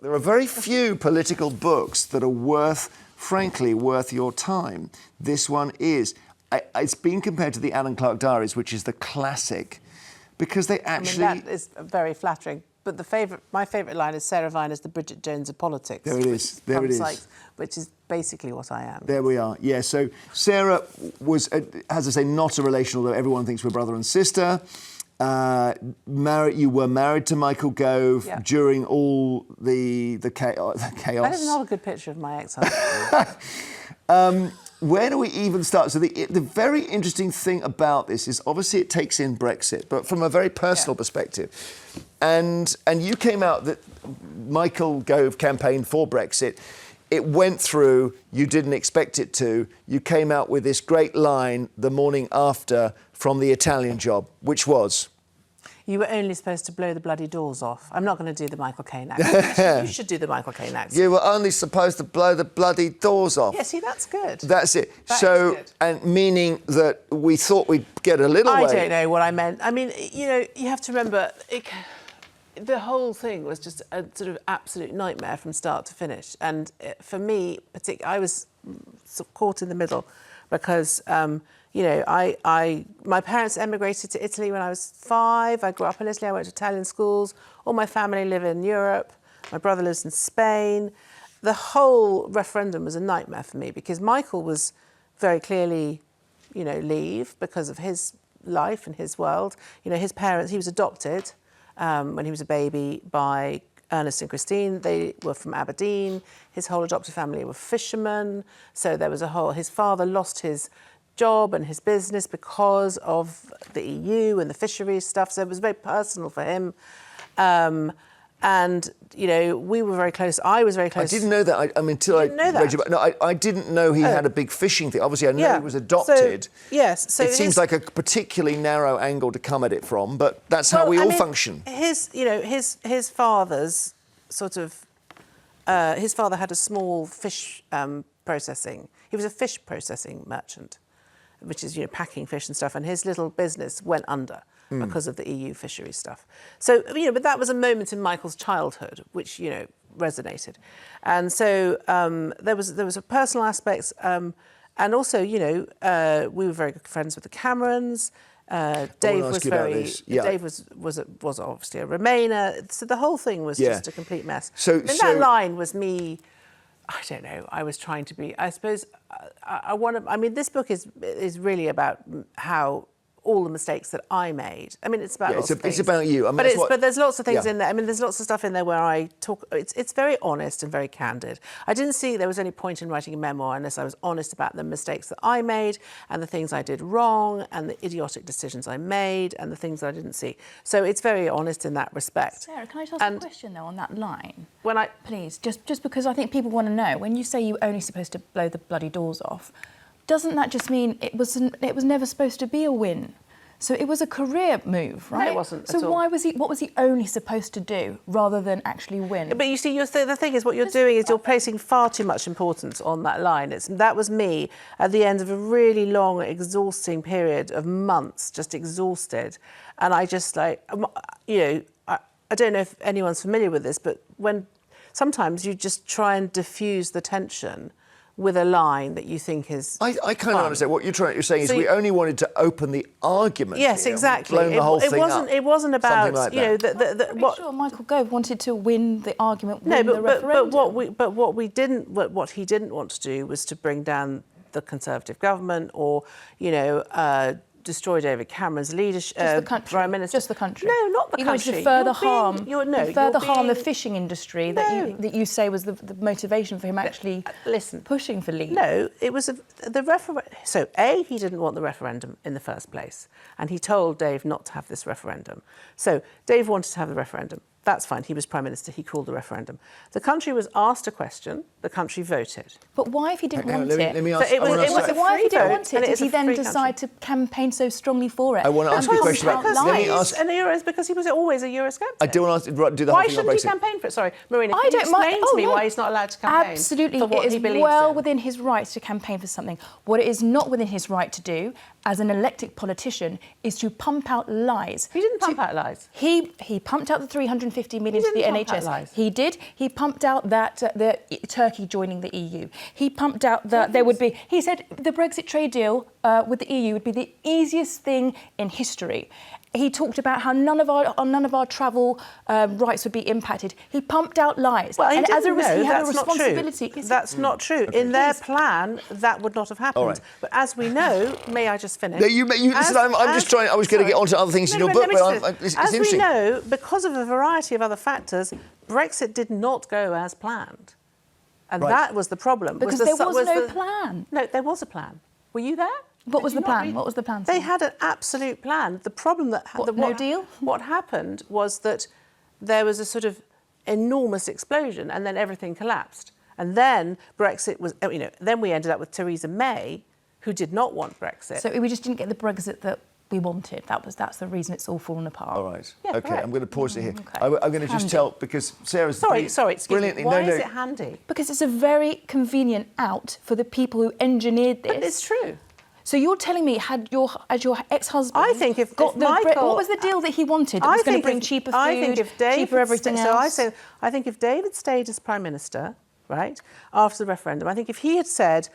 there are very few political books that are frankly worth your time. This one is. It's been compared to the Alan Clark Diaries, which is the classic, because they actually... I mean, that is very flattering. But my favourite line is Sarah Viner's The Bridget Jones of Politics. There it is. There it is. Which is basically what I am. There we are. Yeah, so Sarah was, as I say, not a relation, although everyone thinks we're brother and sister. You were married to Michael Gove during all the chaos. That is not a good picture of my ex-husband. Where do we even start? So the very interesting thing about this is obviously it takes in Brexit, but from a very personal perspective. And you came out that Michael Gove campaigned for Brexit. It went through, you didn't expect it to. You came out with this great line the morning after from the Italian Job, which was... You were only supposed to blow the bloody doors off. I'm not going to do the Michael Caine accent. You should do the Michael Caine accent. You were only supposed to blow the bloody doors off. Yeah, see, that's good. That's it. That is good. And meaning that we thought we'd get a little way. I don't know what I meant. I mean, you know, you have to remember, the whole thing was just a sort of absolute nightmare from start to finish. And for me, particularly, I was sort of caught in the middle because... you know, my parents emigrated to Italy when I was 5. I grew up in Italy. I went to Italian schools. All my family live in Europe. My brother lives in Spain. The whole referendum was a nightmare for me because Michael was very clearly, you know, leave because of his life and his world. You know, his parents, he was adopted when he was a baby by Ernest and Christine. They were from Aberdeen. His whole adopted family were fishermen. So there was his father lost his job and his business because of the EU and the fisheries stuff. So it was very personal for him. And, you know, we were very close. I was very close. I didn't know that. I mean, until I read you about... No, I didn't know he had a big fishing thing. Obviously, I know he was adopted. So, yes. So it seems like a particularly narrow angle to come at it from, but that's how we all function. His father's sort of... his father had a small fish processing. He was a fish processing merchant, which is, you know, packing fish and stuff, and his little business went under because of the EU fisheries stuff. So, you know, but that was a moment in Michael's childhood which, you know, resonated. And so there was a personal aspect, and also, you know, we were very good friends with the Camerons. Dave was Dave was obviously a Remainer. So the whole thing was just a complete mess. So that line was me. I don't know. I was trying to be. I suppose I want to. I mean, this book is really about how all the mistakes that I made. I mean, it's about lots of things. It's about you. I mean, but there's lots of things in there. I mean, there's lots of stuff in there where I talk. It's very honest and very candid. I didn't see there was any point in writing a memoir unless I was honest about the mistakes that I made and the things I did wrong and the idiotic decisions I made and the things that I didn't see. So it's very honest in that respect. Sarah, can I just ask a question though on that line? Please, just because I think people want to know, when you say you were only supposed to blow the bloody doors off, doesn't that just mean it was never supposed to be a win? So it was a career move, right? No, it wasn't at all. So what was he only supposed to do rather than actually win? But you see, the thing is, what you're doing is you're placing far too much importance on that line. That was me at the end of a really long, exhausting period of months, just exhausted. And I just you know, I don't know if anyone's familiar with this, but when sometimes you just try and diffuse the tension with a line that you think is I kind of understand. What you're saying is we only wanted to open the argument. Yes, here. exactly. Blown the whole thing up. It wasn't about, like you know, I'm sure Michael Gove wanted to win the argument, win the referendum. What he didn't want to do was to bring down the Conservative government or, you know, destroy David Cameron's leadership. Just the country. Prime Minister. Just the country. No, not the country. To further harm the fishing industry that you say was the motivation for him actually pushing for leave. No, it was the referendum. So he didn't want the referendum in the first place, and he told Dave not to have this referendum. So Dave wanted to have the referendum. That's fine. He was Prime Minister. He called the referendum. The country was asked a question. The country voted. But why, if he didn't want it? Let me ask. Why, if he didn't want it, did he then decide to campaign so strongly for it? I want to ask you a question about. Let me ask. And Euros, because he was always a Eurosceptic. I do want to do the whole why thing on Brexit. shouldn't he campaign for it? Sorry, Marina. Can you explain to me why he's not allowed to campaign? Absolutely, for what it he is believes well in? Within his rights to campaign for something. What it is not within his right to do, as an elected politician is to pump out lies. He didn't pump out lies. He pumped out the 350 million to the NHS. He did. He pumped out that Turkey joining the EU. He pumped out that there would be. He said the Brexit trade deal with the EU would be the easiest thing in history. He talked about how none of our travel rights would be impacted. He pumped out lies. Well, and as a result, he had a that's not responsibility. true. That's not true. Okay. In their plan, that would not have happened. All right. But as we know, may I just finish? No, listen, I'm just trying. I was going to get onto other things in your book, but it's as interesting. we know, because of a variety of other factors, Brexit did not go as planned, and that was the problem. Because there was no plan. No, there was a plan. Were you there? What was the plan? What was the plan? They had an absolute plan. The problem that no deal. What happened was that there was a sort of enormous explosion, and then everything collapsed. And then Brexit was, then we ended up with Theresa May, who did not want Brexit. So we just didn't get the Brexit that we wanted. That's the reason it's all fallen apart. All right. Yeah, okay, correct. I'm going to pause it here. Okay. I'm going to just tell, because Sarah's... Sorry, excuse me. Why is it handy? Because it's a very convenient out for the people who engineered this. But it's true. So you're telling me, had your ex-husband I think if got Michael... what was the deal that he wanted? It was going to bring cheaper food, cheaper everything else? I think if David stayed as Prime Minister, right, after the referendum, I think if he had said,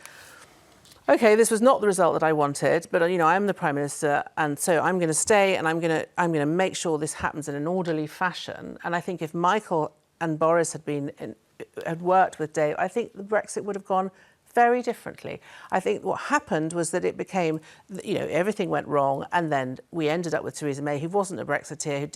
OK, this was not the result that I wanted, but, I'm the Prime Minister, and so I'm going to stay and I'm going to make sure this happens in an orderly fashion. And I think if Michael and Boris had worked with Dave, I think the Brexit would have gone very differently. I think what happened was that it became, everything went wrong, and then we ended up with Theresa May, who wasn't a Brexiteer, who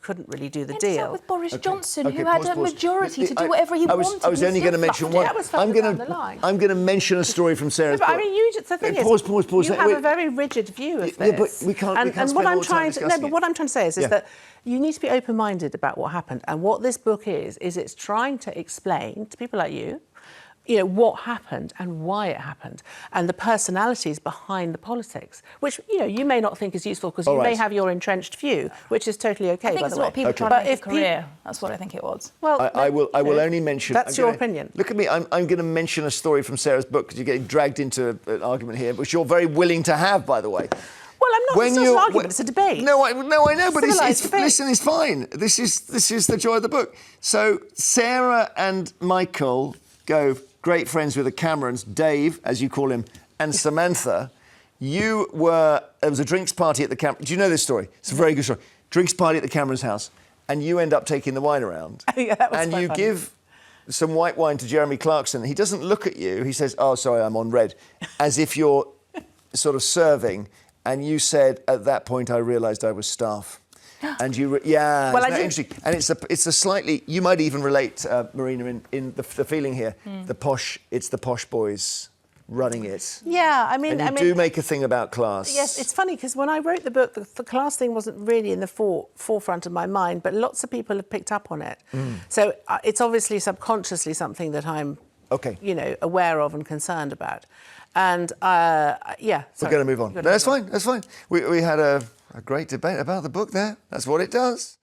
couldn't really do the deal. Ended up with Boris Johnson, who had a majority to do whatever he wanted. I was only going to mention one. I'm going to mention a story from Sarah's book. But I mean, the thing is, pause. You have a very rigid view of this. Yeah, but we can't. And what I'm trying to say is that you need to be open-minded about what happened. And what this book is it's trying to explain to people like you, what happened and why it happened, and the personalities behind the politics, which, you may not think is useful because you may have your entrenched view, which is totally OK, I think by it's the a way. lot of people trying to make a career. That's what I think it was. Well, I will only mention... That's your opinion. Look at me. I'm going to mention a story from Sarah's book, because you're getting dragged into an argument here, which you're very willing to have, by the way. Well, I'm not. It's not an argument. It's a debate. No, I know, but listen, it's fine. This is the joy of the book. So Sarah and Michael Gove, great friends with the Camerons, Dave, as you call him, and Samantha. There was a drinks party at the Cameron. Do you know this story? It's a very good story. Drinks party at the Camerons' house, and you end up taking the wine around. Yeah, that was and you funny. give some white wine to Jeremy Clarkson. He doesn't look at you. He says, "Oh, sorry, I'm on red," as if you're sort of serving. And you said, at that point, I realised I was staff. And well, isn't that interesting? And it's a slightly, you might even relate, Marina, in the feeling here, it's the posh boys running it. Yeah, I mean... And you do make a thing about class. Yes, it's funny, because when I wrote the book, the class thing wasn't really in the forefront of my mind, but lots of people have picked up on it. So it's obviously subconsciously something that I'm, aware of and concerned about. And, We're going to move on. No, that's fine. We had a great debate about the book there. That's what it does.